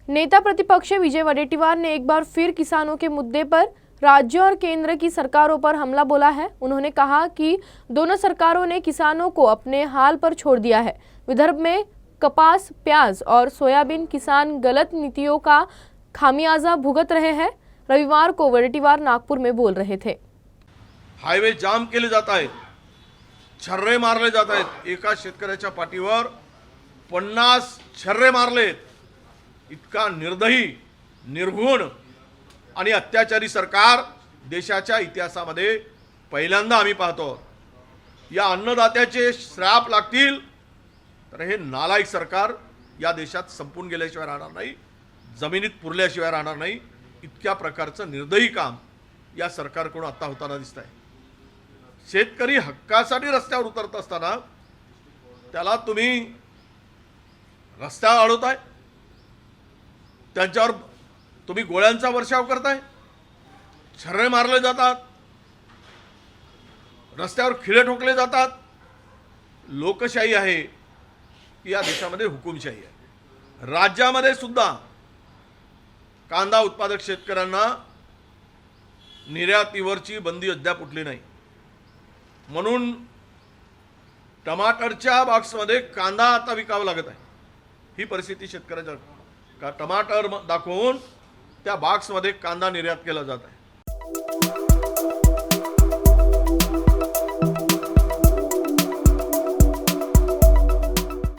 नेता प्रतिपक्ष विजय वडेट्टीवार ने एक बार फिर किसानों के मुद्दे पर राज्य और केंद्र की सरकारों पर हमला बोला है। उन्होंने कहा कि दोनों सरकारों ने किसानों को अपने हाल पर छोड़ दिया है। विदर्भ में कपास, प्याज और सोयाबीन किसान गलत नीतियों का खामियाजा भुगत रहे हैं। रविवार को वडेट्टीवार नागपुर में बोल रहे थे। हायवे जाम केले जात आहेत, छर्रे मारले जात आहेत। एका शेतकऱ्याच्या पाठीवर 50 छर्रे मारलेत। इतका निर्दयी, निर्घुण आणि अत्याचारी सरकार देशाच्या इतिहासामध्ये पहिल्यांदा आम्ही पाहतो। या अन्नदात्याचे श्राप लागतील तर हे नालायक सरकार या देशात संपून गेल्याशिवाय राहणार नाही, जमिनीत पुरल्याशिवाय राहणार नाही। इतक्या प्रकारचं निर्दयी काम या सरकारकडून आता होताना दिसत आहे। शेतकरी हक्कासाठी रस्त्यावर उतरत असताना त्याला तुम्ही रस्त्यावर अडवताय, त्यांच्यावर तुम्ही गोळ्यांचा वर्षाव करताय, छर्रे मारले जातात, रस्त्यावर खिळे ठोकले जातात। लोकशाही आहे की या देशामध्ये हुकुमशाही आहे। राज्यामध्ये सुद्धा कांदा उत्पादक शेतकऱ्यांना निर्यातीवरची बंदी अद्याप उठली नाही, म्हणून टमाटरच्या बॉक्समध्ये कांदा आता विकावा लागत आहे। ही परिस्थिती शेतकऱ्याच्या का टमाटर दाखवून त्या बॉक्समध्ये कांदा निर्यात केला जात आहे।